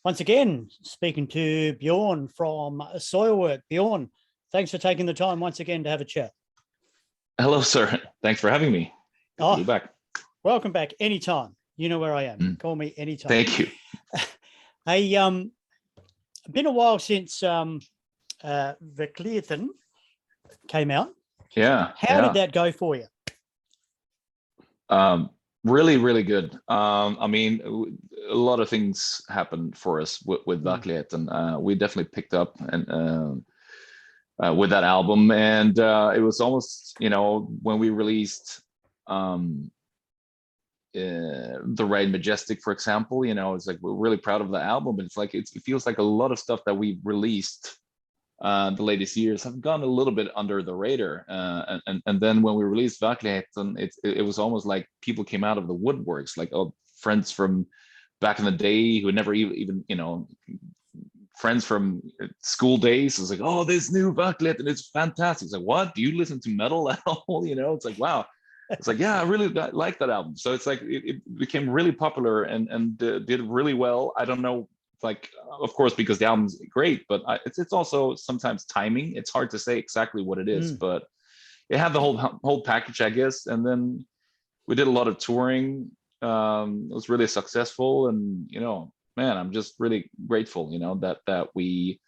Once again, speaking to Björn from Soilwork. Björn, thanks for taking the time once again to have a chat. Hello, sir. Thanks for having me. Good to be back. Welcome back. Anytime. You know where I am. Call me anytime. Thank you. Hey, been a while since Övergivenheten came out. Yeah. How did that go for you? Really, really good. I mean, a lot of things happened for us with Övergivenheten, and we definitely picked up and with that album, and it was almost, when we released the Raid Majestic, for example, it's like we're really proud of the album, but it's like it feels like a lot of stuff that we've released the latest years have gone a little bit under the radar, and then when we released Övergivenheten, it was almost like people came out of the woodworks, like friends from back in the day who had never even friends from school days. It's like, oh, this new Övergivenheten, it's fantastic. It's like, what, do you listen to metal at all? It's like, wow. It's like, yeah, I really like that album. So it's like it became really popular and did really well. I don't know, like, of course, because the album's great, but it's also sometimes timing. It's hard to say exactly what it is, but it had the whole package, I guess. And then we did a lot of touring. It was really successful, and man, I'm just really grateful, that we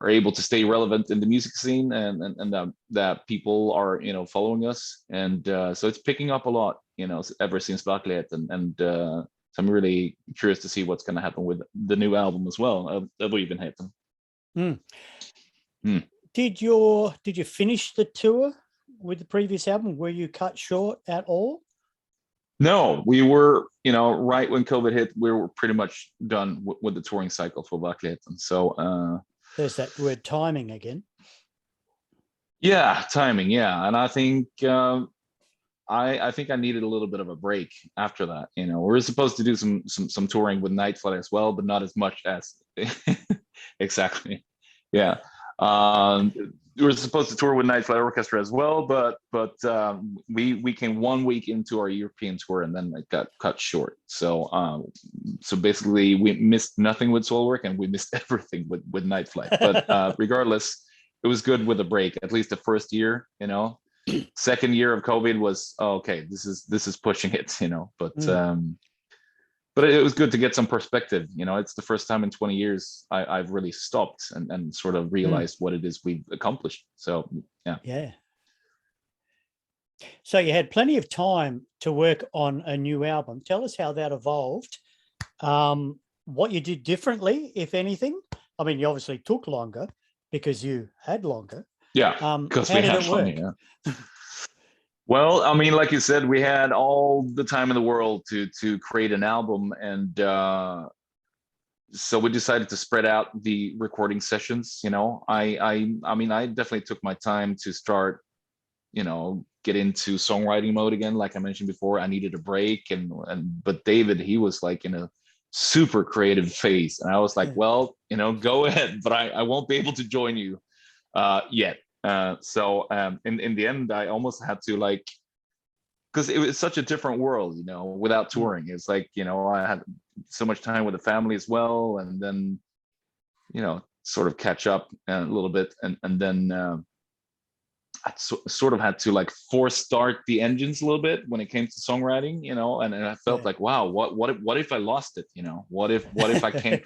are able to stay relevant in the music scene, and that people are following us, and so it's picking up a lot, ever since Övergivenheten, and so I'm really curious to see what's going to happen with the new album as well, Övergivenheten. Did you finish the tour with the previous album? Were you cut short at all? No, we were, right when COVID hit, we were pretty much done with the touring cycle for Övergivenheten. So there's that word timing again. Yeah, timing. Yeah, and I think I think I needed a little bit of a break after that. We were supposed to do some touring with Night Flight as well, but not as much as exactly. Yeah. We were supposed to tour with Night Flight Orchestra as well, but we came 1 week into our European tour, and then it got cut short. So so basically we missed nothing with Soilwork, and we missed everything with Night Flight. But regardless, it was good with a break. At least the first year, Second year of COVID was okay. This is pushing it, But it was good to get some perspective. It's the first time in 20 years I've really stopped and sort of realized what it is we've accomplished. So, yeah. Yeah. So you had plenty of time to work on a new album. Tell us how that evolved, what you did differently, if anything. I mean, you obviously took longer because you had longer. Yeah, because we had fun, yeah. Well, I mean, like you said, we had all the time in the world to create an album, and so we decided to spread out the recording sessions. I mean, I definitely took my time to start, get into songwriting mode again. Like I mentioned before, I needed a break, but David, he was like in a super creative phase, and I was like, well, go ahead, but I won't be able to join you yet. So in the end, I almost had to, like, because it was such a different world, without touring. It's like, I had so much time with the family as well, and then, sort of catch up a little bit, and then I sort of had to, like, force start the engines a little bit when it came to songwriting, and I felt like, wow, what if I lost it, what if I can't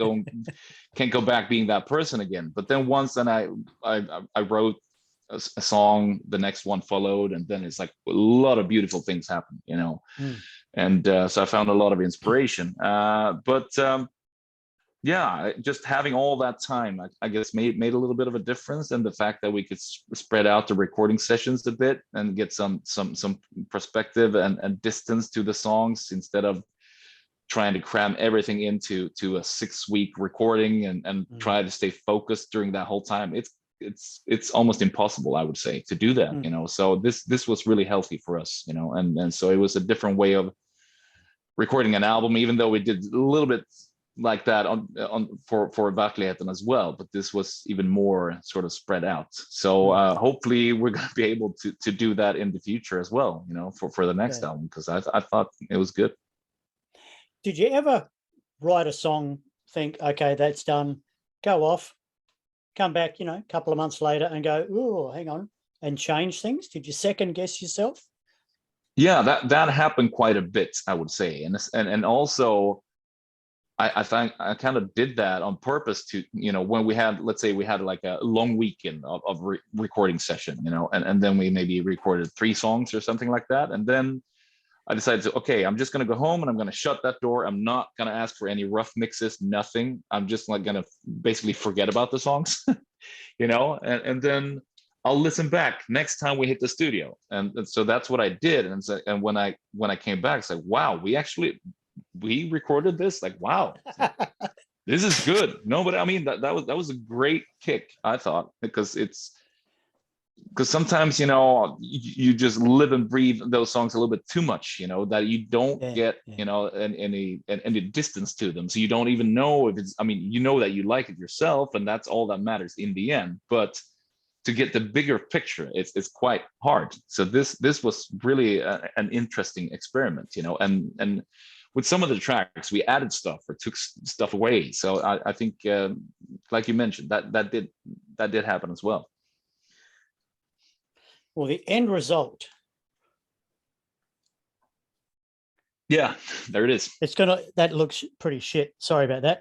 go back being that person again. But then once then I wrote a song, the next one followed, and then it's like a lot of beautiful things happen, and so I found a lot of inspiration, but yeah, just having all that time, I guess made a little bit of a difference, and the fact that we could spread out the recording sessions a bit and get some perspective and distance to the songs, instead of trying to cram everything into a 6-week recording and try to stay focused during that whole time. It's almost impossible, I would say, to do that. So this was really healthy for us, and so it was a different way of recording an album, even though we did a little bit like that for Övergivenheten as well, but this was even more sort of spread out. So hopefully we're going to be able to do that in the future as well, for the next album, because I thought it was good. Did you ever write a song think, okay, that's done, go off, come back, a couple of months later and go, oh, hang on, and change things? Did you second guess yourself? Yeah, that happened quite a bit, I would say. And also I think I kind of did that on purpose to, when let's say we had like a long weekend of recording session, and then we maybe recorded 3 songs or something like that. And then I decided to, okay, I'm just going to go home and I'm going to shut that door. I'm not going to ask for any rough mixes, nothing. I'm just like going to basically forget about the songs, and then I'll listen back next time we hit the studio. And so that's what I did. And when I came back, it's like, wow, we recorded this. Like, wow, this is good. No, but I mean, that was a great kick, I thought, because sometimes, you just live and breathe those songs a little bit too much, that you don't get, any distance to them. So you don't even know if it's, that you like it yourself, and that's all that matters in the end. But to get the bigger picture, it's quite hard. So this was really an interesting experiment, and with some of the tracks, we added stuff or took stuff away. So I think, like you mentioned, that did happen as well. Well, the end result. Yeah, there it is. That looks pretty shit. Sorry about that.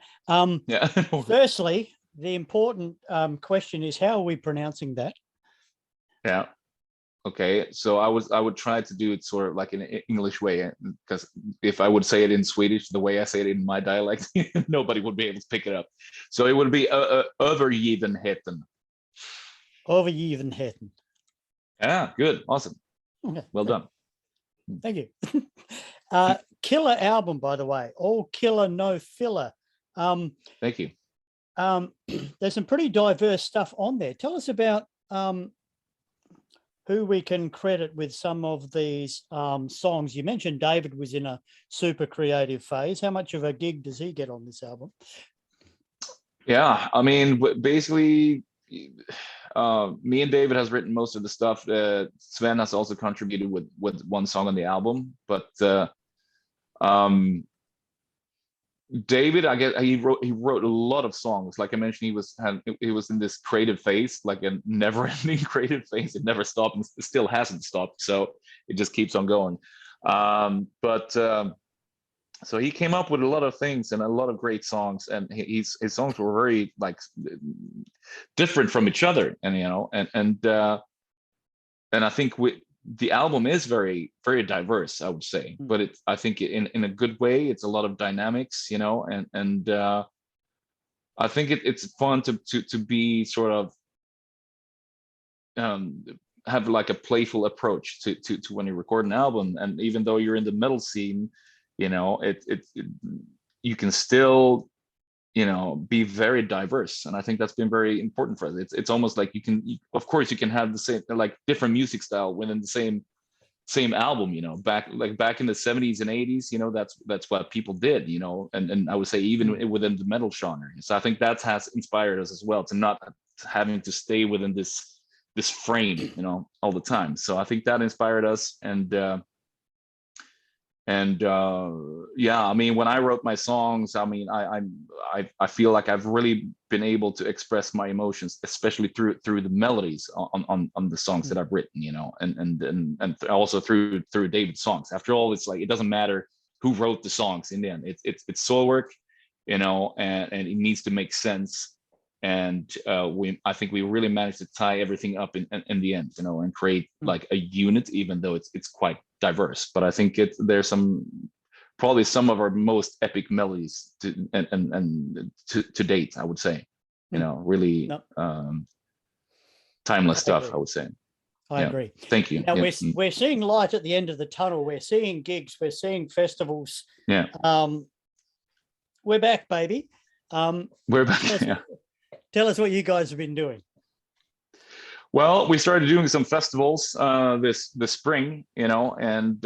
Yeah. Firstly, the important question is, how are we pronouncing that? Yeah. Okay. So I would try to do it sort of like in an English way, because if I would say it in Swedish the way I say it in my dialect, nobody would be able to pick it up. So it would be Övergivenheten. Övergivenheten. Yeah. Good. Awesome. Okay. Well done. Thank you. Killer album, by the way. All killer, no filler. Thank you. There's some pretty diverse stuff on there. Tell us about who we can credit with some of these songs. You mentioned David was in a super creative phase. How much of a gig does he get on this album? Yeah, basically, me and David has written most of the stuff. Sven has also contributed with 1 song on the album, but David, I guess he wrote a lot of songs. Like I mentioned, he was in this creative phase, like a never-ending creative phase. It never stopped, and it still hasn't stopped. So it just keeps on going. So he came up with a lot of things and a lot of great songs, and his songs were very like different from each other, and I think the album is very, very diverse, I would say, but I think in a good way. It's a lot of dynamics, and I think it's fun to be sort of have like a playful approach to when you record an album. And even though you're in the metal scene, you can still be very diverse, and I think that's been very important for us. It's almost like of course you can have the same, like, different music style within the same album, back in the 70s and 80s, that's what people did, and I would say even within the metal genre. So I think that has inspired us as well, to not having to stay within this frame, all the time. So I think that inspired us. And yeah, when I wrote my songs, I feel like I've really been able to express my emotions, especially through the melodies on the songs that I've written, and also through David's songs. After all, it's like, it doesn't matter who wrote the songs in the end. It's Soilwork, and it needs to make sense. And I think we really managed to tie everything up in the end, and create like a unit, even though it's quite diverse. But I think there's probably some of our most epic melodies to date, I would say. Really timeless stuff, I would say. I agree. Thank you. Now we're seeing light at the end of the tunnel. We're seeing gigs. We're seeing festivals. Yeah. We're back, baby. We're back. Tell us what you guys have been doing. Well, we started doing some festivals this spring, and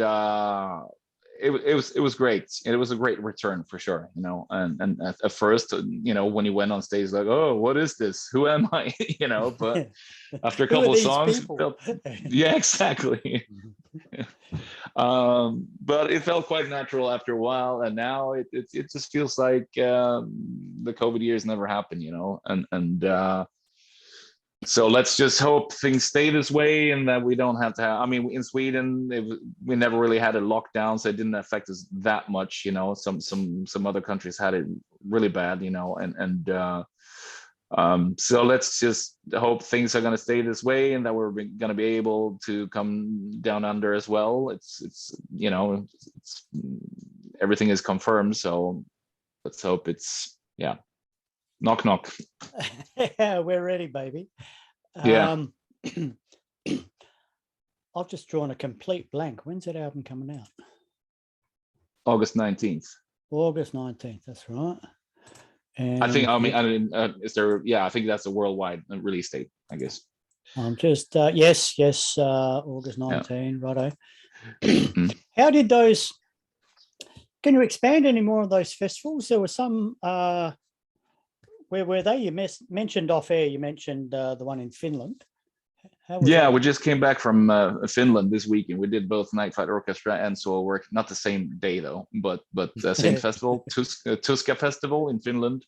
it was great. It was a great return for sure, And at first, when you went on stage, like, oh, what is this? Who am I? But after a couple of songs, yeah, exactly. But it felt quite natural after a while, and now it just feels like the COVID years never happened, and so let's just hope things stay this way and that we don't have to have. I mean, in Sweden, we never really had a lockdown, so it didn't affect us that much. Some other countries had it really bad, so let's just hope things are going to stay this way and that we're going to be able to come down under as well. It's everything is confirmed, so let's hope it's knock knock. Yeah, we're ready, baby. Yeah. I've just drawn a complete blank. When's that album coming out? August 19th. August 19th, that's right. And I think, is there, I think that's a worldwide release date, I guess. I'm just, yes, August 19, righto. How did those, can you expand any more on those festivals? There were some, where were they? You mentioned off air, you mentioned the one in Finland. Yeah, we just came back from Finland this week, and we did both Night Flight Orchestra and Soilwork. Not the same day though, but the same festival, Tuska Festival in Finland.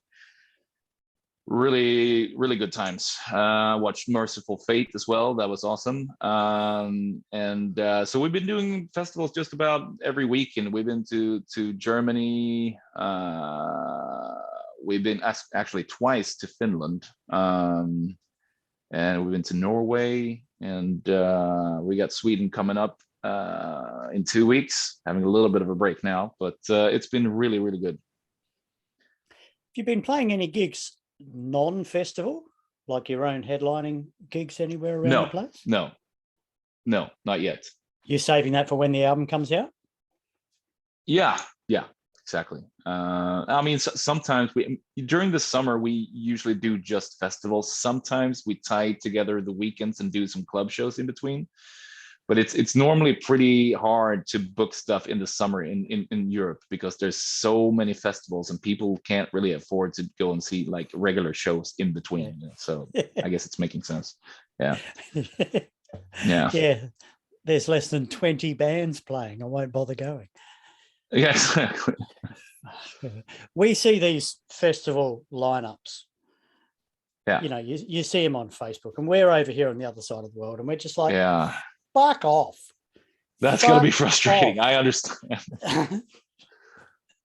Really, really good times. Watched Merciful Fate as well. That was awesome. So we've been doing festivals just about every week, and we've been to Germany. We've been actually twice to Finland. And we've been to Norway, and we got Sweden coming up in 2 weeks, having a little bit of a break now, but it's been really, really good. Have you been playing any gigs non-festival, like your own headlining gigs anywhere around the place? No, not yet. You're saving that for when the album comes out? Yeah, exactly. I mean, sometimes during the summer we usually do just festivals. Sometimes we tie together the weekends and do some club shows in between. But it's normally pretty hard to book stuff in the summer in Europe, because there's so many festivals and people can't really afford to go and see like regular shows in between. So I guess it's making sense. Yeah. Yeah. There's less than 20 bands playing. I won't bother going. Yeah, exactly. We see these festival lineups. Yeah. You see them on Facebook, and we're over here on the other side of the world, and we're just like, fuck off. That's going to be frustrating. I understand.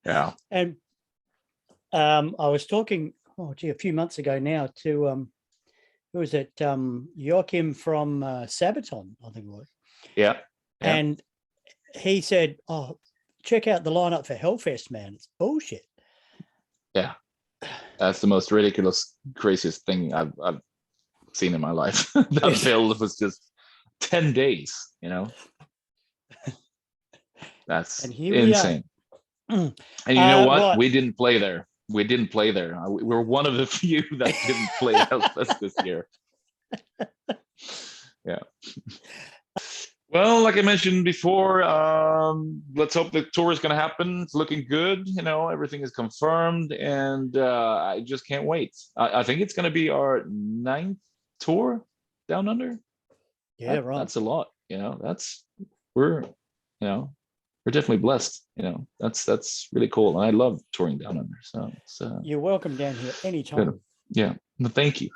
Yeah. And I was talking, a few months ago now to, who was it? Joachim from Sabaton, I think it was. Yeah. And he said, check out the lineup for Hellfest, man. It's bullshit. Yeah. That's the most ridiculous, craziest thing I've seen in my life. That bill was just 10 days, That's insane. And you know what? Right. We didn't play there. We're one of the few that didn't play Hellfest this year. Yeah. Well, like I mentioned before, let's hope the tour is going to happen. It's looking good. Everything is confirmed, and I just can't wait. I think it's going to be our 9th tour down under. Yeah, right. That's a lot. We're definitely blessed. That's really cool. And I love touring down under. So it's, you're welcome down here anytime. Good. Yeah. No, thank you.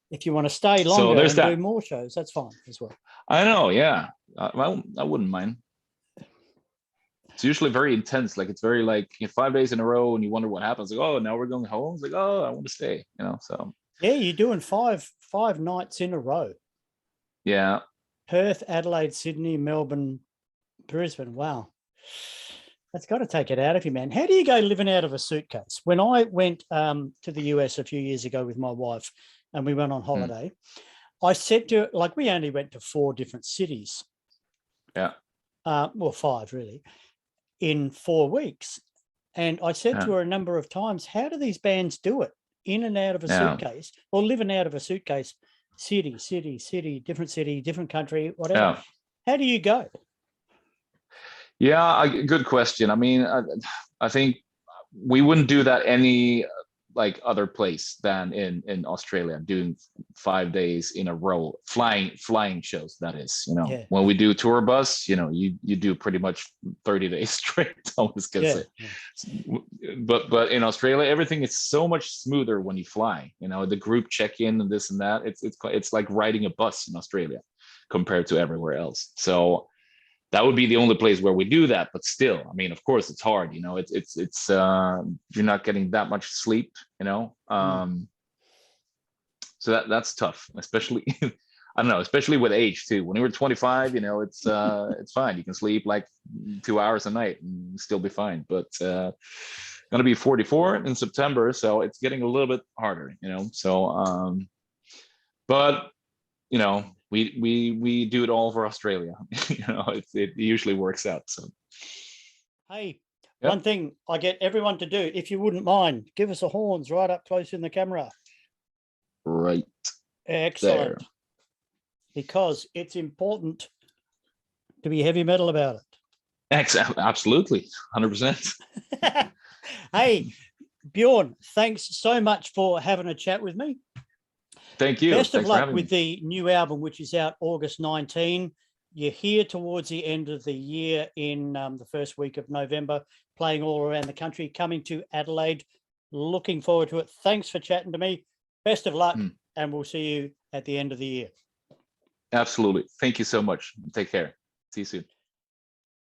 If you want to stay longer and do more shows, that's fine as well. I know, yeah. Well, I wouldn't mind. It's usually very intense. Like, it's very 5 days in a row, and you wonder what happens. Like, oh, now we're going home. It's like, oh, I want to stay. So. Yeah, you're doing five nights in a row. Yeah. Perth, Adelaide, Sydney, Melbourne, Brisbane. Wow. That's got to take it out of you, man. How do you go living out of a suitcase? When I went to the US a few years ago with my wife, and we went on holiday, I said to her, we only went to 4 different cities. Yeah. 5 really, in 4 weeks. And I said to her a number of times, how do these bands do it? In and out of a suitcase, or living out of a suitcase, city, different country, whatever. Yeah. How do you go? Yeah, good question. I mean, I think we wouldn't do that any like other place than in Australia, doing 5 days in a row, flying shows. That is, Yeah. when we do tour bus, you do pretty much 30 days straight. I was gonna say, but in Australia, everything is so much smoother when you fly. The group check-in and this and that. It's like riding a bus in Australia compared to everywhere else. So that would be the only place where we do that. But still, I mean, of course, it's hard. It's you're not getting that much sleep. So that's tough, especially I don't know, especially with age too. When you were 25, it's fine. You can sleep like 2 hours a night and still be fine. But gonna be 44 in September, so it's getting a little bit harder. So but we do it all for Australia. It usually works out. So hey, one thing I get everyone to do, if you wouldn't mind, give us a horns right up close in the camera. Right. Excellent. There. Because it's important to be heavy metal about it. Absolutely. 100%. Hey, Björn, thanks so much for having a chat with me. Thank you. Best of luck with the new album, which is out August 19. You're here towards the end of the year in the first week of November, playing all around the country, coming to Adelaide. Looking forward to it. Thanks for chatting to me. Best of luck, and we'll see you at the end of the year. Absolutely. Thank you so much. Take care. See you soon.